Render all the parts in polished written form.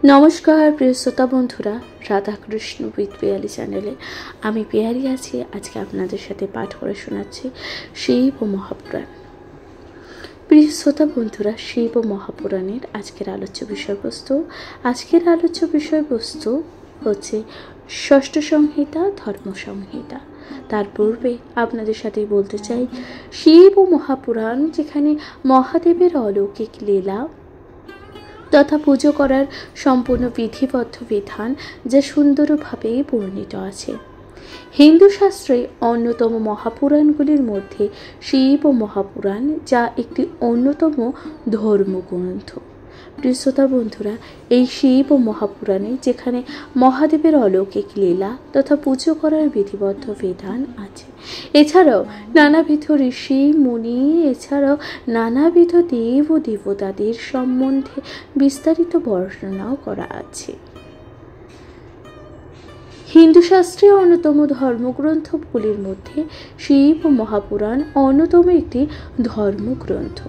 নমস্কার প্রিয় শ্রোতা বন্ধুরা, রাধাকৃষ্ণ উইথ পিয়ালি চ্যানেলে আমি পিয়ালি আছি। আজকে আপনাদের সাথে পাঠ করে শোনাচ্ছি শিব ও মহাপুরাণ। প্রিয় শ্রোতা বন্ধুরা, শিব ও মহাপুরাণের আজকের আলোচ্য বিষয়বস্তু হচ্ছে ষষ্ঠ সংহিতা, ধর্ম সংহিতা। তার পূর্বে আপনাদের সাথে বলতে চাই, শিব ও মহাপুরাণ যেখানে মহাদেবের অলৌকিক লীলা তথা পুজো করার সম্পূর্ণ বিধিবদ্ধ বিধান যা সুন্দরভাবে বর্ণিত আছে। হিন্দু শাস্ত্রে অন্যতম মহাপুরাণগুলির মধ্যে শিব ও মহাপুরাণ, যা একটি অন্যতম ধর্মগ্রন্থ। প্রিয় শ্রোতা বন্ধুরা, এই শিব ও মহাপুরাণে যেখানে মহাদেবের অলৌকিক লীলা তথা পুজো করার বিধিবদ্ধ বিধান আছে, এছাড়াও নানাবিধ ঋষি মুনি, এছাড়াও নানাবিধ দেব ও দেবতাদের সম্বন্ধে বিস্তারিত বর্ণনাও করা আছে। হিন্দু শাস্ত্রীয় অন্যতম ধর্মগ্রন্থগুলির মধ্যে শিব ও মহাপুরাণ অন্যতম একটি ধর্মগ্রন্থ।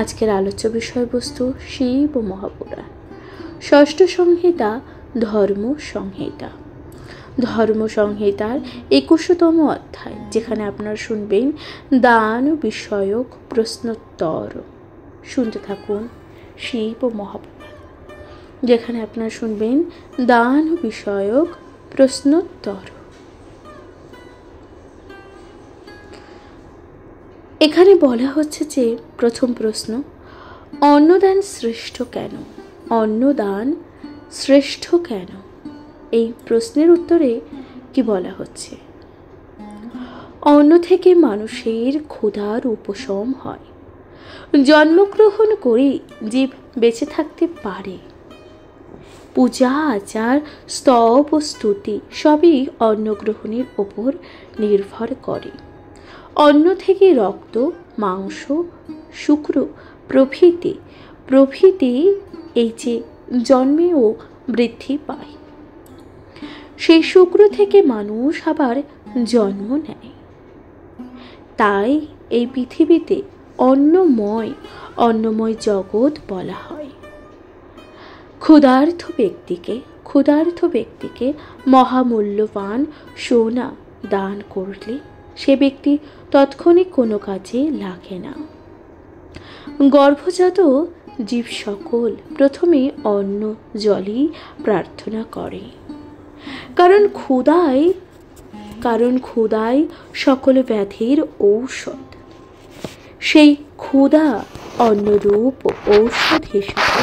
আজকের আলোচ্য বিষয়বস্তু শিব ও মহাপুরাণ। ষষ্ঠ সংহিতা, ধর্ম সংহিতা। ধর্ম সংহিতার 21তম অধ্যায়, যেখানে আপনারা শুনবেন দান বিষয়ক প্রশ্নোত্তর। শুনতে থাকুন শিব ও মহাপুরাণ, যেখানে আপনারা শুনবেন দান বিষয়ক প্রশ্নোত্তর। এখানে বলা হচ্ছে যে, প্রথম প্রশ্ন, অন্নদান শ্রেষ্ঠ কেন? অন্নদান শ্রেষ্ঠ কেন? এই প্রশ্নের উত্তরে কি বলা হচ্ছে? অন্ন থেকে মানুষের ক্ষুধার উপশম হয়। জন্মগ্রহণ করে জীব বেঁচে থাকতে পারে। পূজা আচার, স্তব ও স্তুতি সবই অন্নগ্রহণের ওপর নির্ভর করে। অন্ন থেকে রক্ত, মাংস, শুক্র প্রভৃতি এই যে জন্মে ও বৃদ্ধি পায়, সেই শুক্র থেকে মানুষ আবার জন্ম নেয়। তাই এই পৃথিবীতে অন্নময় জগৎ বলা হয়। ক্ষুধার্ত ব্যক্তিকে মহামূল্যবান সোনা দান করলে সে ব্যক্তি তৎক্ষণিক কোনো কাজে লাগে না। গর্ভজাত জীব সকল প্রথমে অন্ন জলই প্রার্থনা করে, কারণ ক্ষুধাই সকল ব্যাধির ঔষধ। সেই ক্ষুধা অন্নরূপ ঔষধ হিসেবে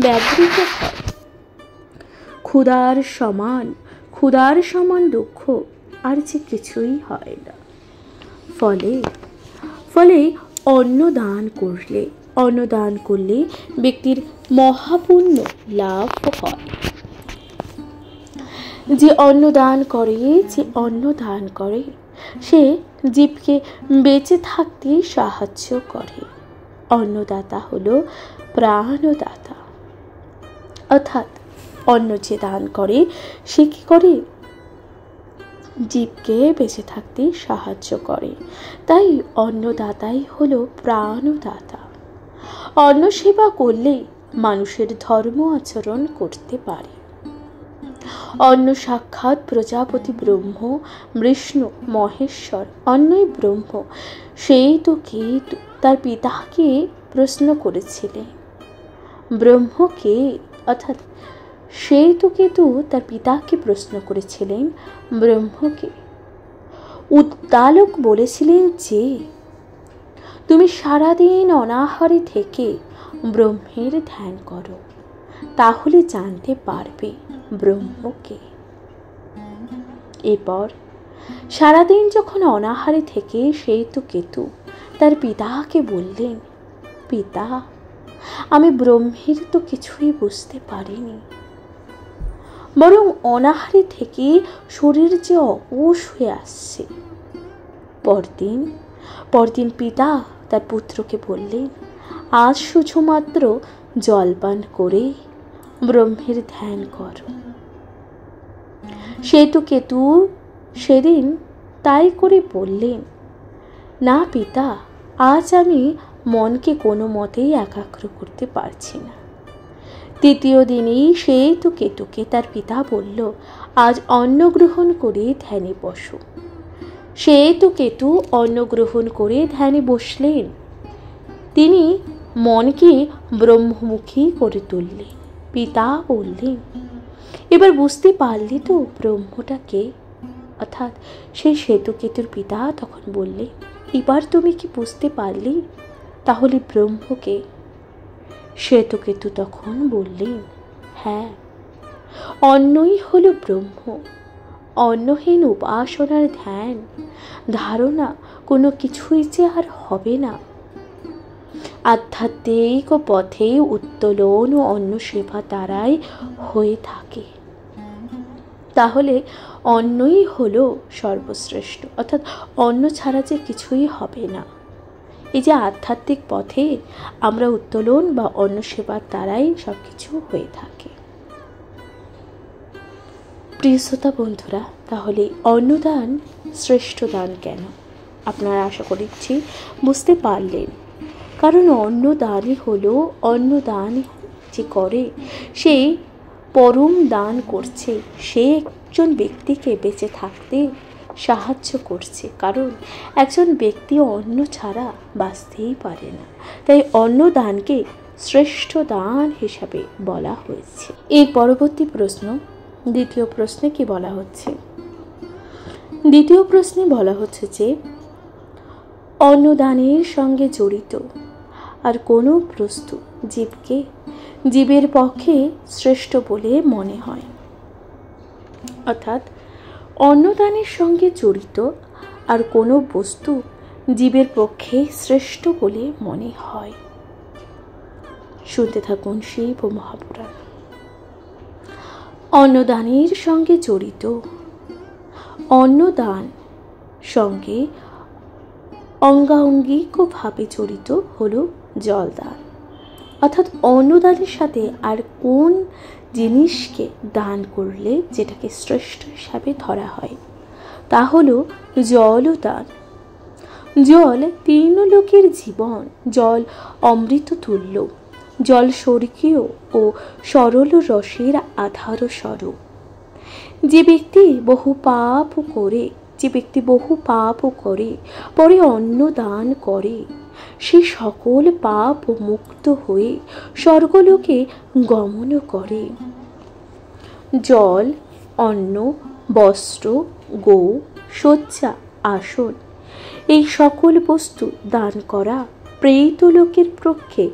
ব্যবহৃত হয়। ক্ষুধার সমান দুঃখ আর যে কিছুই হয় না। ফলে অন্নদান করলে ব্যক্তির মহাপুণ্য লাভ হয়। যে অন্নদান করে সে জীবকে বেঁচে থাকতে সাহায্য করে। অন্নদাতা হলো প্রাণদাতা, অর্থাৎ অন্ন যে দান করে সে কি করে? জীবকে বেঁচে থাকতে সাহায্য করে। তাই অন্নদাতাই হলো প্রাণদাতা। অন্ন সেবা করলে মানুষের ধর্ম আচরণ করতে পারে। অন্ন সাক্ষাৎ প্রজাপতি ব্রহ্ম, বিষ্ণু, মহেশ্বর। অন্নই ব্রহ্ম। সেই তো কেতু তার পিতাকে প্রশ্ন করেছিলেন, ব্রহ্মকে, অর্থাৎ সেই তো কেতু তার পিতাকে প্রশ্ন করেছিলেন ব্রহ্মকে। উদ্দালক বলেছিলেন যে, তুমি সারাদিন অনাহারে থেকে ব্রহ্মের ধ্যান করো, তাহলে জানতে পারবে ব্রহ্মকে। এরপর সারাদিন যখন অনাহারে থেকে সেই তো কেতু তার পিতাকে বললেন, পিতা, আমি ব্রহ্মের তো কিছুই বুঝতে পারিনি, বরং অনাহারে থেকে শরীর যে অবশ হয়ে আসছে। পরদিন পিতা তার পুত্রকে বললেন, আজ শুধুমাত্র জলপান করে ব্রহ্মের ধ্যান কর। সেই তো কেতু সেদিন তাই করে বললেন, না পিতা, আজ আমি মনকে কোনো মতেই একাগ্র করতে পারছি না। তৃতীয় দিনেই শ্বেতকেতুকে তার পিতা বলল, আজ অন্ন গ্রহণ করে ধ্যানে বসো। শ্বেতকেতু অন্ন গ্রহণ করে ধ্যানে বসলেন। তিনি মনকে ব্রহ্মমুখী করে তুললেন। পিতা বললেন, এবার বুঝতে পারলি তো ব্রহ্মটাকে? অর্থাৎ সেই শ্বেতকেতুর পিতা তখন বললেন, এবার তুমি কি বুঝতে পারলি তাহলে ব্রহ্মকে? শ্বেতকেতু তখন বললেন, হ্যাঁ, অন্নই হলো ব্রহ্ম। অন্নহীন উপাসনার ধ্যান ধারণা কোনো কিছুই যে আর হবে না। আধ্যাত্মিক পথে উত্তোলন ও অন্ন সেবা দ্বারাই হয়ে থাকে। তাহলে অন্নই হলো সর্বশ্রেষ্ঠ, অর্থাৎ অন্ন ছাড়া যে কিছুই হবে না। এই যে আধ্যাত্মিক পথে আমরা উত্তোলন বা অন্ন সেবার দ্বারাই সব কিছু হয়ে থাকে। প্রিয় শ্রোতা বন্ধুরা, তাহলে অন্নদান শ্রেষ্ঠ দান কেন? আপনারা আশা করছি বুঝতে পারলেন। কারণ অন্নদানই হলো, অন্নদান যে করে সে পরম দান করছে, সে একজন ব্যক্তিকে বেঁচে থাকতে সাহায্য করছে। কারণ একজন ব্যক্তি অন্ন ছাড়া বাঁচতেই পারে না, তাই অন্নদানকে শ্রেষ্ঠ দান হিসাবে বলা হয়েছে। এর পরবর্তী প্রশ্ন, দ্বিতীয় প্রশ্নে কি বলা হচ্ছে? দ্বিতীয় প্রশ্নে বলা হচ্ছে যে অন্নদানের সঙ্গে জড়িত আর কোনো বস্তু জীবকে জীবের পক্ষে শ্রেষ্ঠ বলে মনে হয়। অর্থাৎ অন্নদানের সঙ্গে জড়িত আর কোনো বস্তু জীবের পক্ষে শ্রেষ্ঠ বলে মনে হয়। শুনতে থাকুন শিব ও মহাপুরাণ। অন্নদানের সঙ্গে জড়িত, অন্নদান সঙ্গে অঙ্গাঙ্গিকভাবে জড়িত হলো জলদান। অর্থাৎ অন্নদানের সাথে আর কোন জিনিসকে দান করলে যেটাকে শ্রেষ্ঠ হিসাবে ধরা হয় তা হলো জলদান। জল তিন লোকের জীবন, জল অমৃত তুল্য, জল স্বর্গীয় ও সরল রসের আধার স্বরূপ। যে ব্যক্তি বহু পাপ করে পরে অন্ন দান করে, সে সকল পাপ মুক্ত হয়ে স্বর্গলোকে গমন করে। জল, অন্ন, বস্ত্র, গো, শয্যা, আসন এই সকল বস্তু দান করা প্রেতলোকের পক্ষে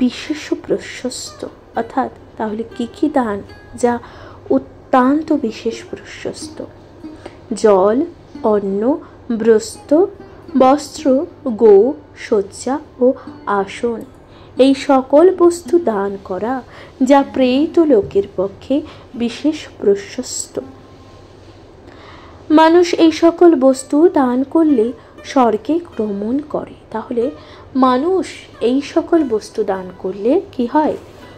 বিশেষ প্রশস্ত। অর্থাৎ তাহলে কি দান যা অত্যন্ত বিশেষ প্রশস্ত? জল, অন্ন, বস্ত্র, গো, শয্যা ও আসন এই সকল বস্তু দান করা যা প্রেত লোকের পক্ষে বিশেষ প্রশস্ত। মানুষ এই সকল বস্তু দান করলে স্বর্গে গমন করে। তাহলে মানুষ এই সকল বস্তু দান করলে কি হয়?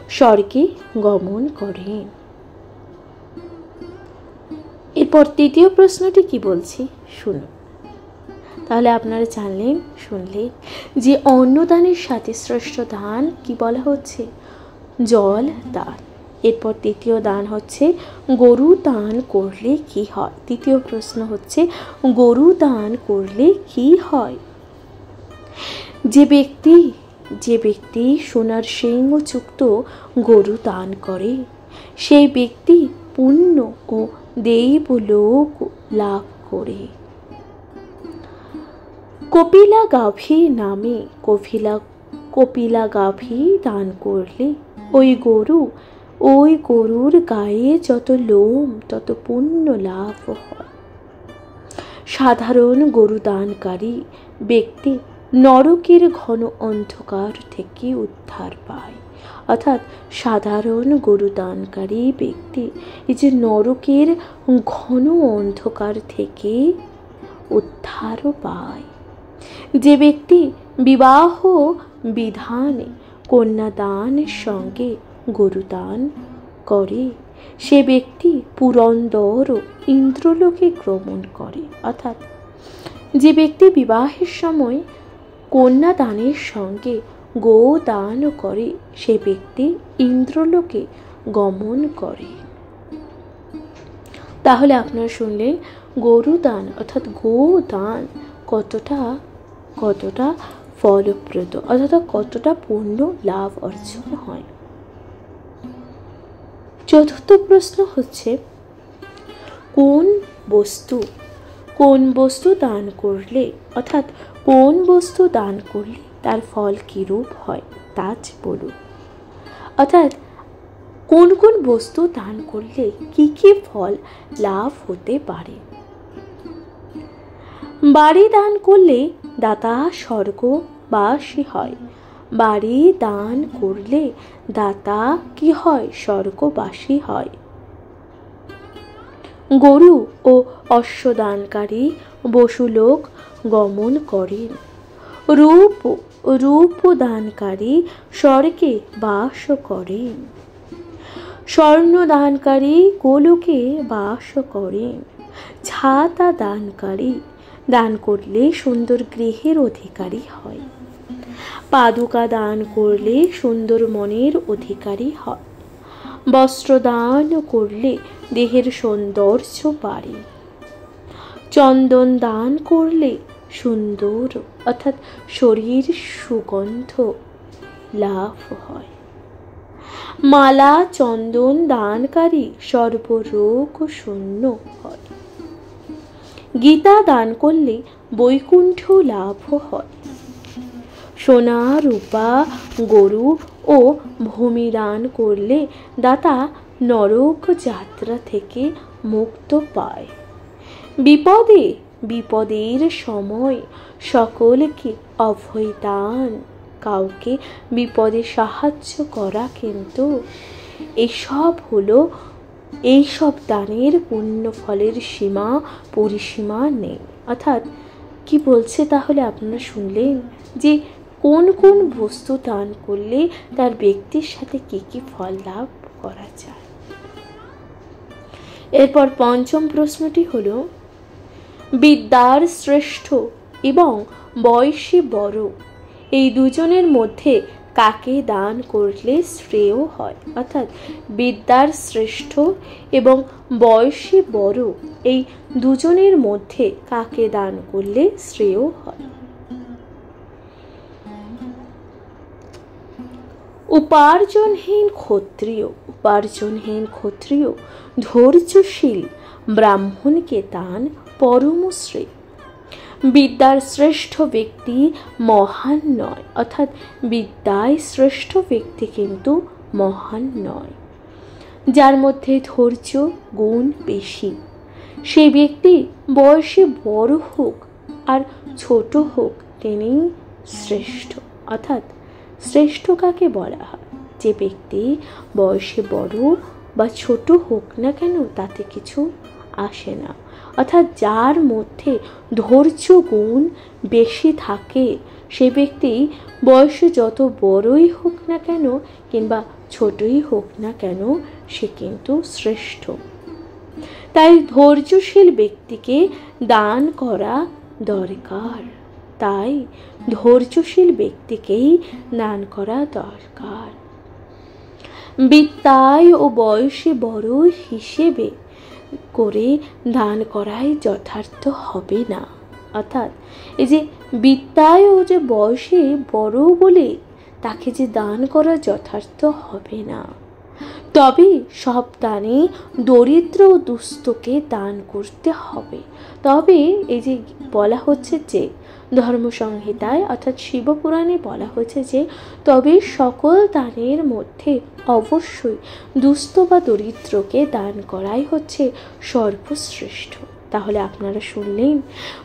স্বর্গে গমন করে। এরপর তৃতীয় প্রশ্নটি কি বলছি শুনুন। তাহলে আপনারা জানলেন, শুনলেন যে অন্নদানের সাথে শ্রেষ্ঠ দান কি বলা হচ্ছে? জল দান। এরপর তৃতীয় দান হচ্ছে গরু দান করলে কি হয়? তৃতীয় প্রশ্ন হচ্ছে গরু দান করলে কি হয়? যে ব্যক্তি সোনার সিংহযুক্ত গরু দান করে সেই ব্যক্তি পুণ্য ও দেবলোক লাভ করে। কপিলা গাভী দান করলে ওই গরুর গায়ে যত লোম তত পুণ্য লাভ হয়। সাধারণ গরু দানকারী ব্যক্তি নরকের ঘন অন্ধকার থেকে উদ্ধার পায়। অর্থাৎ সাধারণ গরু দানকারী ব্যক্তি এই যে নরকের ঘন অন্ধকার থেকে উদ্ধারও পায়। যে ব্যক্তি বিবাহ বিধানে কন্যাদানের সঙ্গে গরু দান করে সে ব্যক্তি পুরন্দর ও ইন্দ্রলোকে গমন করে। অর্থাৎ যে ব্যক্তি বিবাহের সময় কন্যাদানের সঙ্গে গো দান করে সে ব্যক্তি ইন্দ্রলোকে গমন করে। তাহলে আপনারা শুনলেন গরু দান অর্থাৎ গো দান কতটা ফলপ্রদ অর্থাৎ কতটা পুণ্য লাভ অর্জন হয়। চতুর্থ প্রশ্ন হচ্ছে, কোন বস্তু দান করলে অর্থাৎ কোন বস্তু দান করলে তার ফল কিরূপ হয় তা বলুন। অর্থাৎ কোন কোন বস্তু দান করলে কি কি ফল লাভ হতে পারে। বাড়ি দান করলে দাতা স্বর্গবাসী হয়। বাড়ি দান করলে দাতা কি হয়? স্বর্গবাসী হয়। গরু ও অশ্বদানকারী বসুলোক গমন করেন। রূপ দানকারী স্বর্গে বাস করেন। স্বর্ণ দানকারী গোলোকে বাস করেন। ছাতা দানকারী দান করলে সুন্দর গৃহের অধিকারী হয়। পাদুকা দান করলে সুন্দর মনের অধিকারী হয়। বস্ত্র দান করলে দেহের সৌন্দর্য বাড়ে। চন্দন দান করলে সুন্দর অর্থাৎ শরীর সুগন্ধ লাভ হয়। মালা চন্দন দানকারী সর্বরোগ শূন্য হয়। গীতা দান করলে বৈকুণ্ঠ লাভ হয়। সোনা রূপা গরু ও ভূমি দান করলে দাতা নরক যাত্রা থেকে মুক্ত পায়। বিপদের সময় সকলকে অভয় দান, কাউকে বিপদে সাহায্য করা, কিন্তু এইসব দানের পুণ্য ফলের সীমা পরিসীমা নেই। অর্থাৎ কি বলছে তাহলে আপনারা শুনলেন যে কোন কোন বস্তু দান করলে তার ব্যক্তির সাথে কি কি ফল লাভ করা যায়। এরপর পঞ্চম প্রশ্নটি হলো, বিদ্যার শ্রেষ্ঠ এবং বয়সী বড় এই দুজনের মধ্যে কাকে দান করলে শ্রেয় হয়। অর্থাৎ বিদ্যার শ্রেষ্ঠ এবং বয়সী বড় এই দুজনের মধ্যে কাকে দান করলে শ্রেয় হয়। উপার্জনহীন ক্ষত্রিয় ধৈর্যশীল ব্রাহ্মণকে দান পরম শ্রেয়। বিদ্যার শ্রেষ্ঠ ব্যক্তি মহান নয়, অর্থাৎ বিদ্যায় শ্রেষ্ঠ ব্যক্তি কিন্তু মহান নয়। যার মধ্যে ধৈর্য গুণ বেশি সেই ব্যক্তি বয়সে বড় হোক আর ছোট হোক তিনি শ্রেষ্ঠ। অর্থাৎ শ্রেষ্ঠ কাকে বলা হয়? যে ব্যক্তি বয়সে বড় বা ছোট হোক না কেন তাতে কিছু আসে না। অর্থাৎ যার মধ্যে ধৈর্য গুণ বেশি থাকে সে ব্যক্তি বয়সে যত বড়ই হোক না কেন কিংবা ছোটই হোক না কেন সে কিন্তু শ্রেষ্ঠ। তাই ধৈর্যশীল ব্যক্তিকে দান করা দরকার। তাই ধৈর্যশীল ব্যক্তিকেই দান করা দরকার। বিদ্যায় ও বয়সে বড় হিসেবে করে দান করাই যথার্থ হবে না। অর্থাৎ এই যে বিদ্যায় ও যে বয়সে বড় বলে তাকে যে দান করা যথার্থ হবে না। তবে সব দানে দরিদ্র ও দুস্থকে দান করতে হবে। তবে এই যে বলা হচ্ছে যে ধর্মসংহিতায় অর্থাৎ শিবপুরাণে বলা হয়েছে যে তবে সকল দানের মধ্যে অবশ্যই দুস্থ বা দরিদ্রকে দান করাই হচ্ছে সর্বশ্রেষ্ঠ। তাহলে আপনারা শুনলেন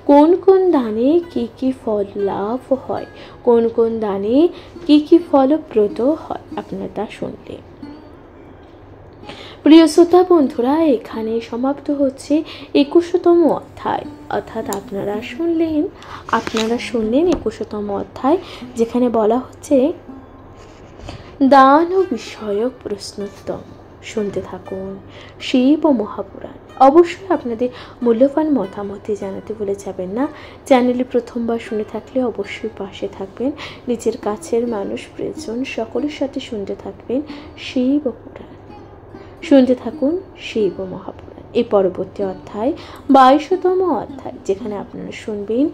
কোন কোন দানে কি কি ফল লাভ হয়, কোন কোন দানে কি কি ফলপ্রদ হয়, আপনারা তা শুনলেন। প্রিয় শ্রোতা বন্ধুরা, এখানে সমাপ্ত হচ্ছে 21তম অধ্যায়। অর্থাৎ আপনারা শুনলেন 21তম অধ্যায়, যেখানে বলা হচ্ছে দান বিষয়ক প্রশ্নোত্তর। শুনতে থাকুন শিব মহাপুরাণ। অবশ্যই আপনাদের মূল্যবান মতামতে জানাতে ভুলে যাবেন না। চ্যানেলে প্রথমবার শুনে থাকলে অবশ্যই পাশে থাকবেন। নিজের কাছের মানুষ, প্রিয়জন সকলের সাথে শুনতে থাকবেন শিব পুরাণ। শুনতে থাকুন শিব মহাপুরাণ। এই পরবর্তী অধ্যায় 22তম অধ্যায়, যেখানে আপনারা শুনবেন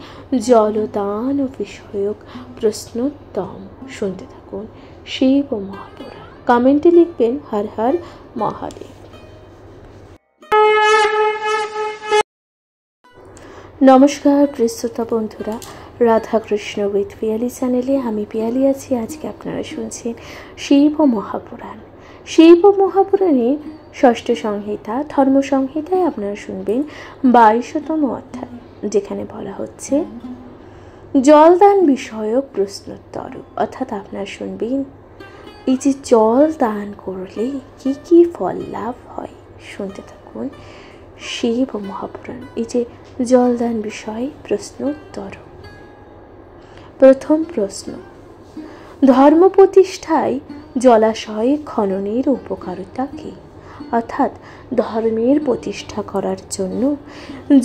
জলদান বিষয়ক প্রশ্নোত্তম। শুনতে থাকুন শিব মহাপুরাণ। কমেন্টে লিখবেন হর হর মহাদেব। নমস্কার প্রিয়শ্রোতা বন্ধুরা, রাধাকৃষ্ণ উইথ পিয়ালি চ্যানেলে আমি পিয়ালি আছি। আজকে আপনারা শুনছেন শিব মহাপুরাণ। শিব মহাপুরাণে ষষ্ঠ সংহিতা ধর্ম সংহিতায় আপনারা শুনবেন 22তম অধ্যায়, যেখানে বলা হচ্ছে জলদান বিষয়ক প্রশ্নোত্তর। অর্থাৎ আপনারা শুনবেন এই যে জল দান করলে কি কি ফল লাভ হয়। শুনতে থাকুন শিব মহাপুরাণ। এই যে জলদান বিষয়ে প্রশ্নোত্তর। প্রথম প্রশ্ন, ধর্ম প্রতিষ্ঠায় জলাশয় খননের উপকারিতা কি? অর্থাৎ ধর্মের প্রতিষ্ঠা করার জন্য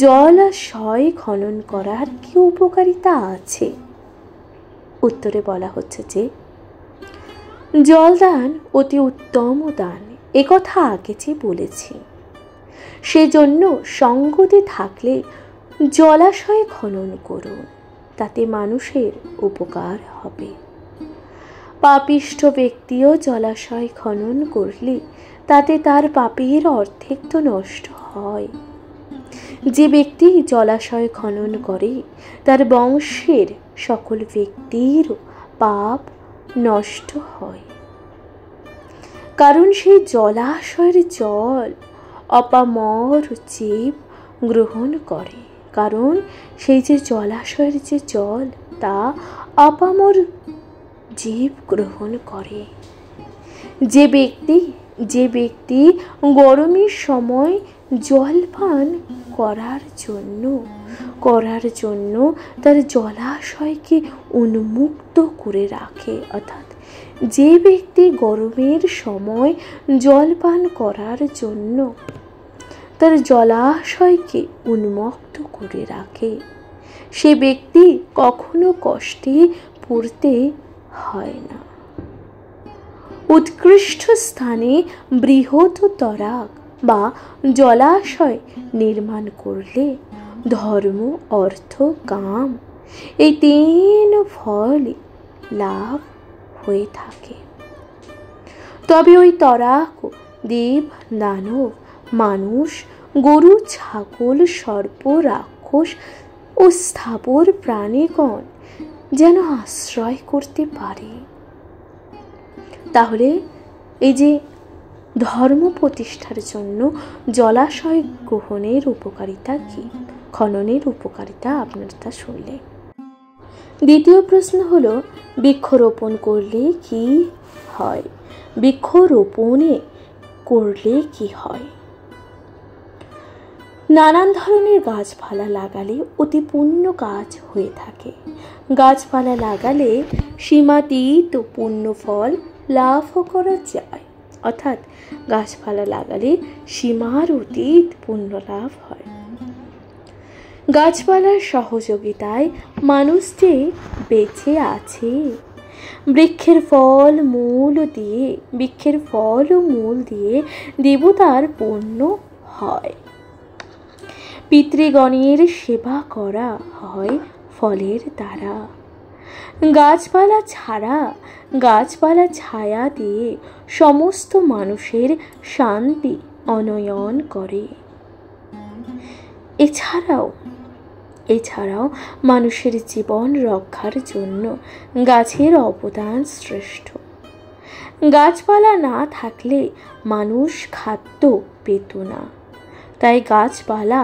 জলাশয় খনন করার কি উপকারিতা আছে? উত্তরে বলা হচ্ছে যে জলদান অতি উত্তম দান, একথা আগে যে বলেছি। সেজন্য সঙ্গতি থাকলে জলাশয় খনন করুন, তাতে মানুষের উপকার হবে। পাপিষ্ঠ ব্যক্তিও জলাশয় খনন করলে তাতে তার পাপের অর্ধেক তো নষ্ট হয়। যে ব্যক্তি জলাশয় খনন করে তার বংশের সকল ব্যক্তির পাপ নষ্ট হয়, কারণ সেই জলাশয়ের জল অপামর জীব গ্রহণ করে। কারণ সেই যে জলাশয়ের যে জল তা অপামর জীব গ্রহণ করে। যে ব্যক্তি গরমের সময় জল পান করার জন্য তার জলাশয়কে উন্মুক্ত করে রাখে, অর্থাৎ যে ব্যক্তি গরমের সময় জল পান করার জন্য তার জলাশয়কে উন্মুক্ত করে রাখে, সে ব্যক্তি কখনো কষ্টে পড়তে হয় না। উৎকৃষ্ট স্থানে বৃহৎ তরাগ বা জলাশয় নির্মাণ করলে ধর্ম, অর্থ, কাম এই তিন ফল লাভ হয়ে থাকে। তবে ওই তরাগ দেব, দানব, মানুষ, গরু, ছাগল, সর্প, রাক্ষস ও স্থাবর প্রাণীগণ যেন আশ্রয় করতে পারে। তাহলে এই যে ধর্ম প্রতিষ্ঠার জন্য জলাশয় গ্রহণের উপকারিতা কি, খননের উপকারিতা আপনারা তা শুনলেন। দ্বিতীয় প্রশ্ন হলো বৃক্ষরোপণ করলে কি হয়? বৃক্ষরোপণে করলে কি হয়? নানান ধরনের গাছপালা লাগালে অতি পুণ্য কাজ হয়ে থাকে। গাছপালা লাগালে সীমাতীত পুণ্য ফল লাভ করা যায়, অর্থাৎ গাছপালা লাগালে সীমার অতীত পুণ্য লাভ হয়। গাছপালার সহযোগিতায় মানুষ যে বেঁচে আছে। বৃক্ষের ফল ও মূল দিয়ে দেবতার পুণ্য হয়। পিতৃগণের সেবা করা হয় ফলের দ্বারা। গাছপালা ছায়া দিয়ে সমস্ত মানুষের শান্তি অনয়ন করে। এছাড়াও মানুষের জীবন রক্ষার জন্য গাছের অবদান শ্রেষ্ঠ। গাছপালা না থাকলে মানুষ খাদ্য পেত না, তাই গাছপালা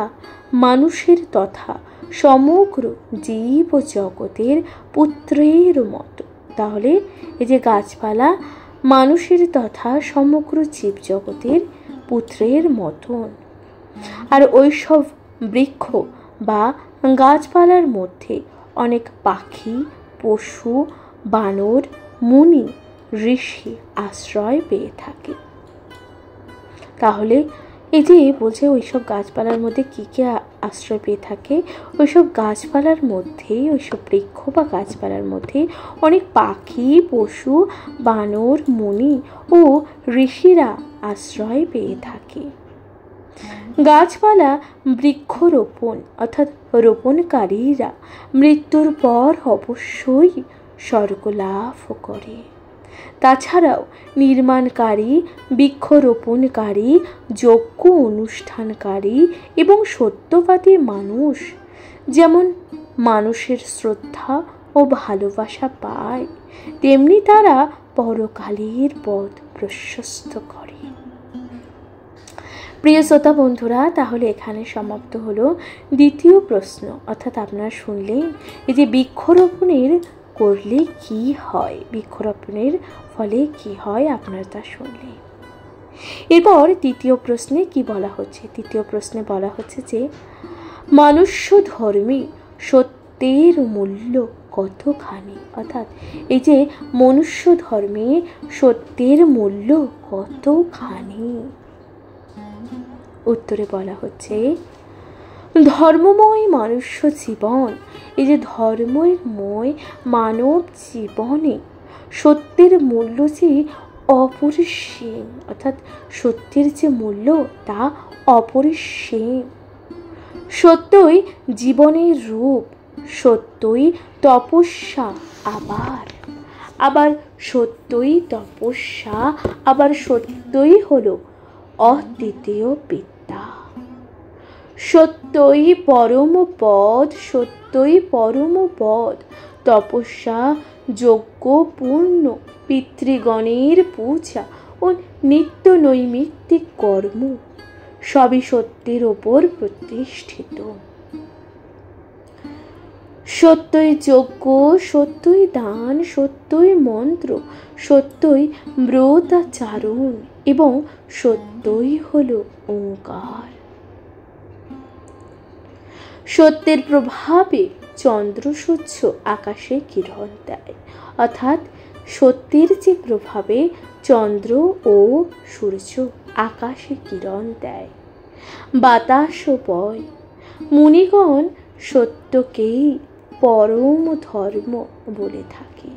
মানুষের তথা সমগ্র জীব জগতের পুত্রের মতো। তাহলে এই যে গাছপালা মানুষের তথা সমগ্র জীব জগতের পুত্রের মতন। আর ওইসব বৃক্ষ বা গাছপালার মধ্যে অনেক পাখি, পশু, বানর, মুনি, ঋষি আশ্রয় পেয়ে থাকে। তাহলে এই যে বলছে ওইসব গাছপালার মধ্যে কী কী আশ্রয় পেয়ে থাকে, ওইসব গাছপালার মধ্যেই, ওইসব বৃক্ষ বা গাছপালার মধ্যে অনেক পাখি, পশু, বানর, মুনি ও ঋষিরা আশ্রয় পেয়ে থাকে। গাছপালা বৃক্ষরোপণ অর্থাৎ রোপণকারীরা মৃত্যুর পর অবশ্যই স্বর্গ লাভ করে। তাছাড়াও নির্মাণকারী, বৃক্ষরোপণকারী, যজ্ঞ অনুষ্ঠানকারী এবং সত্যবাদী মানুষ যেমন মানুষের শ্রদ্ধা ও ভালোবাসা পায়, তেমনি তারা পরকালের পথ প্রশস্ত করে। প্রিয় শ্রোতা বন্ধুরা, তাহলে এখানে সমাপ্ত হলো দ্বিতীয় প্রশ্ন। অর্থাৎ আপনারা শুনলেন এই যে বৃক্ষরোপণের করলে কি হয়, বৃক্ষরোপণের ফলে কি হয়, আপনারা তা শুনলেন। এরপর তৃতীয় প্রশ্নে কি বলা হচ্ছে? তৃতীয় প্রশ্নে বলা হচ্ছে যে মনুষ্য ধর্মে সত্যের মূল্য কতখানি। অর্থাৎ এই যে মনুষ্য ধর্মে সত্যের মূল্য কতখানি। উত্তরে বলা হচ্ছে ধর্মময় মনুষ্য জীবন, এই যে ধর্মময় মানব জীবনে সত্যের মূল্য যে অপরিসীম, অর্থাৎ সত্যের যে মূল্য তা অপরিসীম। সত্যই জীবনের রূপ, সত্যই তপস্যা, আবার সত্যই তপস্যা, আবার সত্যই হলো অদ্বিতীয় বিদ্যা। সত্যই পরম পদ, সত্যই পরম পদ, তপস্যা, যজ্ঞ, পূর্ণ পিতৃগণের পূজা ও নিত্য নৈমিত্তিক কর্ম সবই সত্যের ওপর প্রতিষ্ঠিত। সত্যই যজ্ঞ, সত্যই দান, সত্যই মন্ত্র, সত্যই ব্রতাচারণ এবং সত্যই হলো ওঙ্কার। সত্যের প্রভাবে চন্দ্র সূর্য আকাশে কিরণ দেয়, অর্থাৎ সত্যের যে প্রভাবে চন্দ্র ও সূর্য আকাশে কিরণ দেয়, বাতাসও বয়। মুনিগণ সত্যকেই পরম ধর্ম বলে থাকে।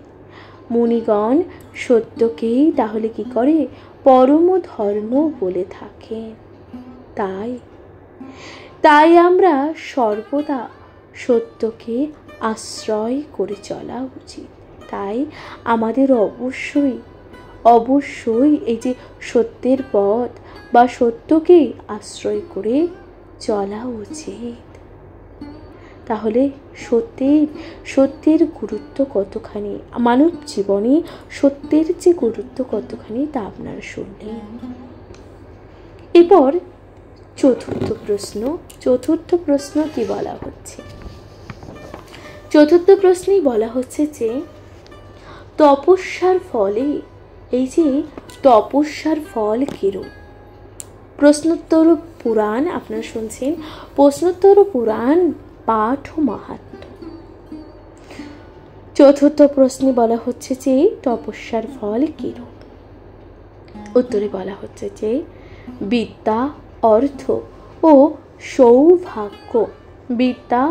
মুনিগণ সত্যকেই তাহলে কি করে? পরম ধর্ম বলে থাকে। তাই আমরা সর্বদা সত্যকে আশ্রয় করে চলা উচিত। তাই আমাদের অবশ্যই এই যে সত্যের পথ বা সত্যকেই আশ্রয় করে চলা উচিত। তাহলে সত্যের গুরুত্ব কতখানি, মানব জীবনে সত্যের যে গুরুত্ব কতখানি তা আপনারা শুনলেন। এরপর চতুর্থ প্রশ্ন কি বলা হচ্ছে? চতুর্থ প্রশ্নেই বলা হচ্ছে যে তপস্যার ফলে, এই যে তপস্যার ফল কিরূপ। প্রশ্নোত্তর পুরাণ আপনারা শুনছেন, প্রশ্নোত্তর পুরাণ পাঠ ও মাহাত্ম্য। চতুর্থ প্রশ্নে বলা হচ্ছে যে তপস্যার ফল কিরূপ। উত্তরে বলা হচ্ছে যে বিদ্যা, অর্থ ও সৌভাগ্য, বিদ্যা,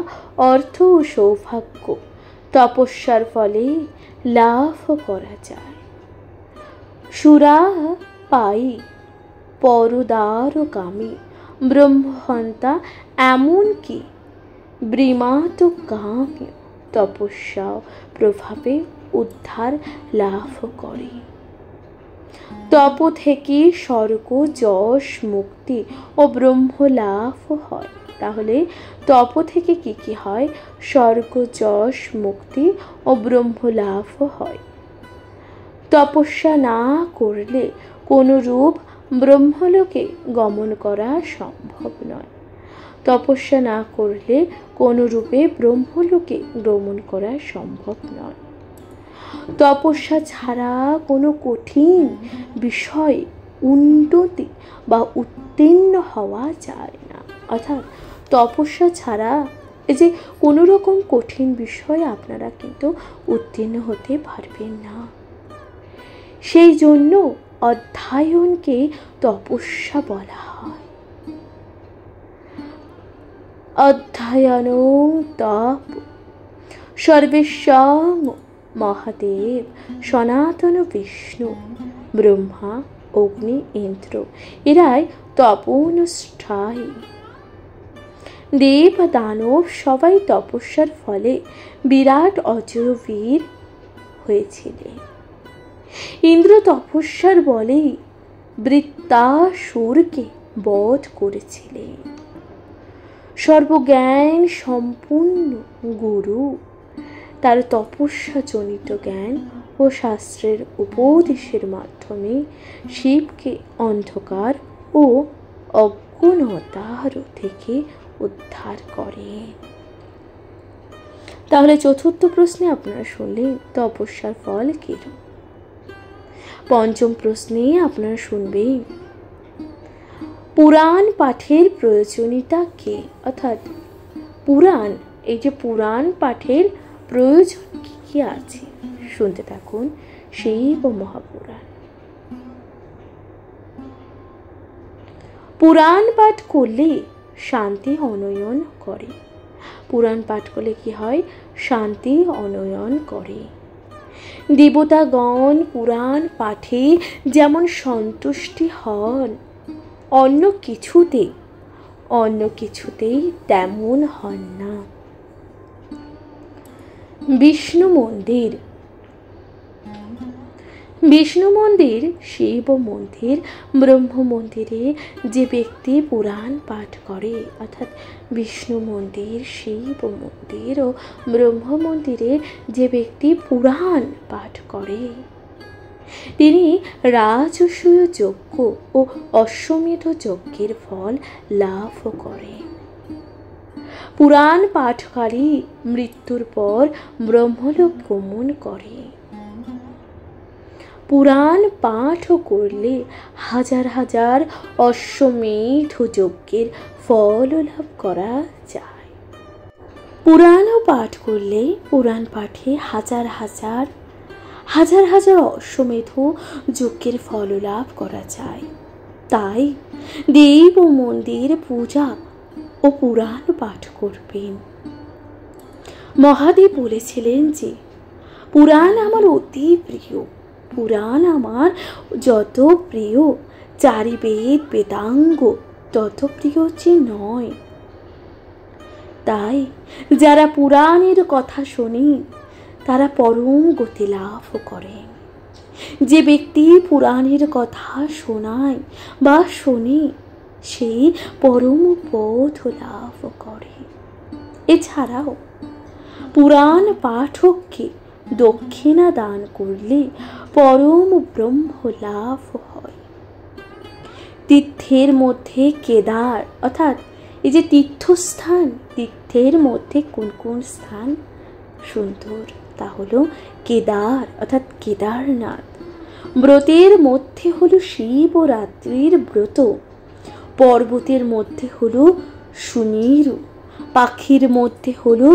অর্থ ও সৌভাগ্য তপস্যার ফলে লাভ করা যায়। সুরা পাই পরদারকামী ব্রহ্মহন্তা, এমনকি বৃমাত কাম্য তপস্যা প্রভাবে উদ্ধার লাভ করে। তপ থেকে স্বর্গ, যশ, মুক্তি ও ব্রহ্ম লাভ হয়। তাহলে তপ থেকে কি কি হয়? স্বর্গ, যশ, মুক্তি ও ব্রহ্ম লাভ হয়। তপস্যা না করলে কোনো রূপ ব্রহ্মলোকে গমন করা সম্ভব নয়। তপস্যা না করলে কোনো রূপে ব্রহ্মলোকে গমন করা সম্ভব নয়। তপস্যা ছাড়া কোনো কঠিন বিষয় উন্নতি বা উত্তীর্ণ হওয়া যায় না। অর্থাৎ তপস্যা ছাড়া এই যে কোনো রকম কঠিন বিষয় আপনারা কিন্তু উত্তীর্ণ হতে পারবেন না। সেই জন্য অধ্যয়নকে তপস্যা বলা হয়। অধ্যয়নং তপ সর্বেশ্বং মহাদেব সনাতন বিষ্ণু ব্রহ্মা অগ্নি ইন্দ্র এরাই তপনুষ্ঠায়ী। দেব দানব সবাই তপস্যার ফলে বিরাট অজয় বীর হয়েছিলেন। ইন্দ্র তপস্যার বলেই বৃত্তাসুরকে বধ করেছিলেন। সর্বজ্ঞান সম্পূর্ণ গুরু তার তপস্যাজনিত জ্ঞান ও শাস্ত্রের উপদেশের মাধ্যমে শিবকে অন্ধকার ও অজ্ঞানতার থেকে উদ্ধার করেন। তাহলে চতুর্থ প্রশ্নে আপনারা শুনলেন তপস্যার ফল কিরূপ। পঞ্চম প্রশ্নে আপনারা শুনবেন পুরাণ পাঠের প্রয়োজনীয়তা কি, অর্থাৎ পুরাণ, এই যে পুরাণ পাঠের প্রয়োজন কি কি আছে শুনতে থাকুন। শিব মহাপুরাণ। পুরাণ পাঠ করলে শান্তি অনয়ন করে। পুরাণ পাঠ করলে কি হয়? শান্তি অনয়ন করে। দেবতাগণ পুরাণ পাঠে যেমন সন্তুষ্টি হন, অন্য কিছুতেই তেমন হন না। বিষ্ণু মন্দির, শিব মন্দির, ব্রহ্ম মন্দিরে যে ব্যক্তি পুরাণ পাঠ করে, অর্থাৎ বিষ্ণু মন্দির, শিব মন্দির ও ব্রহ্ম মন্দিরে যে ব্যক্তি পুরাণ পাঠ করে তিনি রাজসূয় যজ্ঞ ও অশ্বমেধ যজ্ঞের ফল লাভ করে। পুরাণ পাঠকারী মৃত্যুর পর ব্রহ্মলোক গমন করে। পুরাণ পাঠ করলে হাজার হাজার অশ্বমেধ যজ্ঞের ফল লাভ করা যায়। পুরাণ পাঠ করলে পুরাণ পাঠে হাজার হাজার অশ্বমেধ যজ্ঞের ফল লাভ করা যায়। তাই দেব মন্দির পূজা ও পুরাণ পাঠ করবেন। মহাদেব বলেছিলেন যে পুরাণ আমার অতি প্রিয়। পুরাণ আমার যত প্রিয় চারি বেদ বেদাঙ্গ তত প্রিয় যে নয়। তাই যারা পুরাণের কথা শোনে তারা পরম গতি লাভ করেন। যে ব্যক্তি পুরাণের কথা শোনায় বা শোনে সেই পরম পথ লাভ করে। এছাড়াও পুরাণ পাঠককে দক্ষিণা দান করলে পরম ব্রহ্ম লাভ হয়। তীর্থের মধ্যে কেদার, অর্থাৎ এই যে তীর্থস্থান, তীর্থের মধ্যে কোন কোন স্থান সুন্দর, তা হলো কেদার অর্থাৎ কেদারনাথ। ব্রতের মধ্যে হলো শিবরাত্রির ব্রত। পর্বতের মধ্যে হলো সুমেরু, পাখির মধ্যে হলো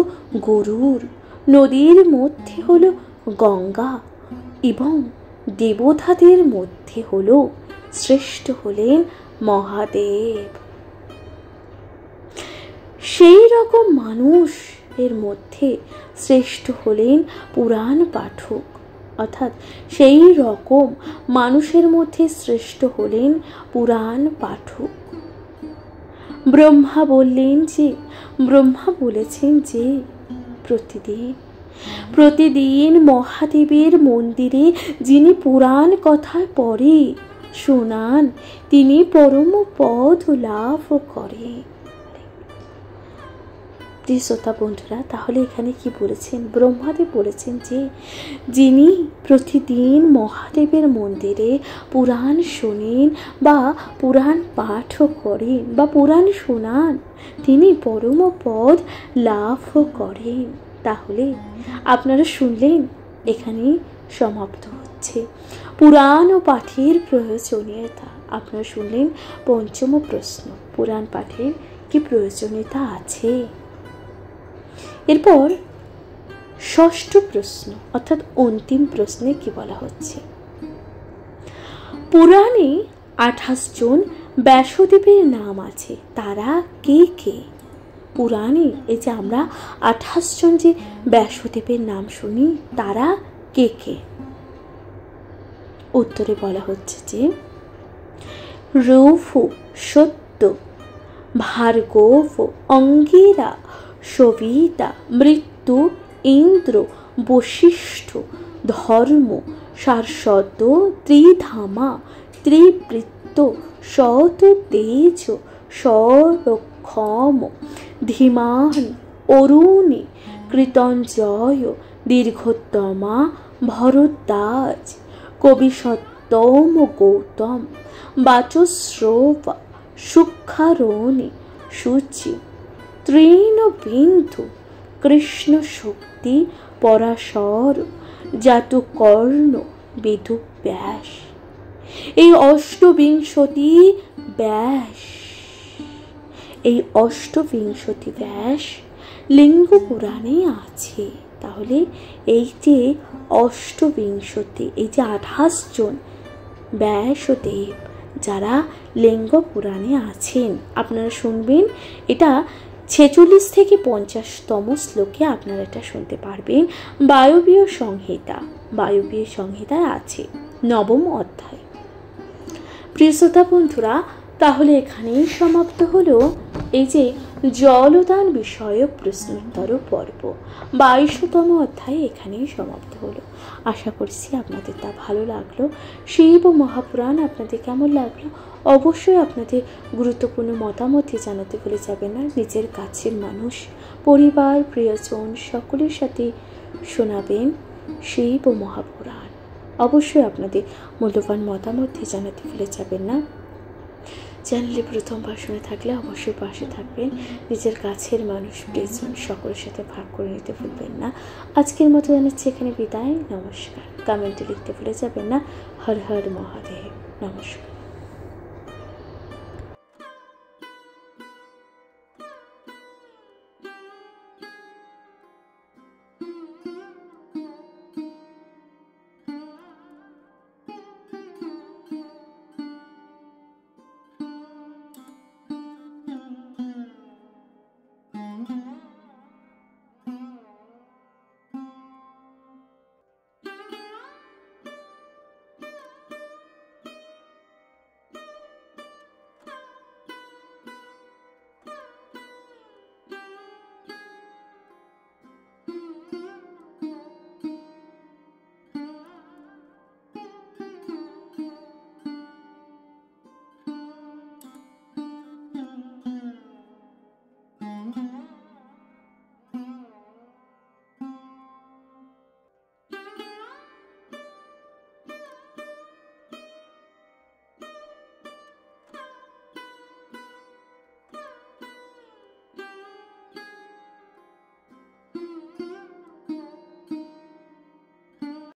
গরুড়, নদীর মধ্যে হলো গঙ্গা এবং দেবতাদের মধ্যে হলো শ্রেষ্ঠ হলেন মহাদেব। সেই রকম মানুষের মধ্যে শ্রেষ্ঠ হলেন পুরাণ পাঠক, অর্থাৎ সেই রকম মানুষের মধ্যে শ্রেষ্ঠ হলেন পুরাণ পাঠক। ব্রহ্মা বলেছেন যে প্রতিদিন মহাদেবের মন্দিরে যিনি পুরাণ কথা পড়ে শোনান তিনি পরম পদ লাভ করে। প্রিয় শ্রোতা বন্ধুরা, তাহলে এখানে কি বলেছেন? ব্রহ্মাদেব বলেছেন যে যিনি প্রতিদিন মহাদেবের মন্দিরে পুরাণ শোনেন বা পুরাণ পাঠ করেন বা পুরাণ শোনান তিনি পরম পদ লাভ করেন। তাহলে আপনারা শুনলেন, এখানেই সমাপ্ত হচ্ছে পুরাণ ও পাঠের প্রয়োজনীয়তা। আপনারা শুনলেন পঞ্চম প্রশ্ন, পুরাণ পাঠের কি প্রয়োজনীয়তা আছে। এরপর ষষ্ঠ প্রশ্ন অর্থাৎ অন্তিম প্রশ্নে কি বলা হচ্ছে? পুরাণে 28 জন ব্যাসদেবের নাম আছে, তারা কে কে? পুরাণে এই যে আমরা 28 জন যে ব্যাসদেবের নাম শুনি তারা কে কে? উত্তরে বলা হচ্ছে যে রঘু, সত্য, ভার্গব, অঙ্গিরা, সবিতা, মৃত্যু, ইন্দ্র, বশিষ্ঠ, ধর্ম, শাশ্বত, ত্রিধামা, ত্রিবৃত্ত, শত তেজ, সরক্ষম, ধীমান, অরুণী, কৃতঞ্জয়, দীর্ঘোত্তমা, ভরদ্বাজ, কবি সত্তম, গৌতম, বাচস্রব, সুক্ষারণী, সূচি, তৃণবিন্দু, কৃষ্ণ শক্তি, পরাশর, জাতুকর্ণ, বেদব্যাস। এই অষ্টবিংশতি ব্যাস লিঙ্গ পুরাণে আছে। তাহলে এই যে অষ্টবিংশতি, এই যে 28 জন ব্যাসদেব যারা লিঙ্গ পুরাণে আছেন, আপনারা শুনবেন। এটা 46 থেকে 50তম শ্লোকে আপনারা এটা শুনতে পারবেন। বায়বীয় সংহিতায় আছে 9ম অধ্যায়। প্রিয় শ্রোতা বন্ধুরা, তাহলে এখানেই সমাপ্ত হলো এই যে জলদান বিষয়ক প্রশ্নোত্তর পর্ব। 22তম অধ্যায় এখানেই সমাপ্ত হলো। আশা করছি আপনাদের তা ভালো লাগলো। শিব ও মহাপুরাণ আপনাদের কেমন লাগলো অবশ্যই আপনাদের গুরুত্বপূর্ণ মতামত জানাতে ভুলে যাবেন না। নিজের কাছের মানুষ, পরিবার, প্রিয়জন সকলের সাথে শোনাবেন শিব ও মহাপুরাণ। অবশ্যই আপনাদের মূল্যবান মতামত জানাতে ভুলে যাবেন না। চ্যানেলে প্রথমবার শুনে থাকলে অবশ্যই পাশে থাকবেন। নিজের কাছের মানুষ, প্রিয়জন সকলের সাথে ভাগ করে নিতে ভুলবেন না। আজকের মতো জানাচ্ছি এখানে বিদায়। নমস্কার। কমেন্টে লিখতে ভুলে যাবেন না। হর হর মহাদেব। নমস্কার।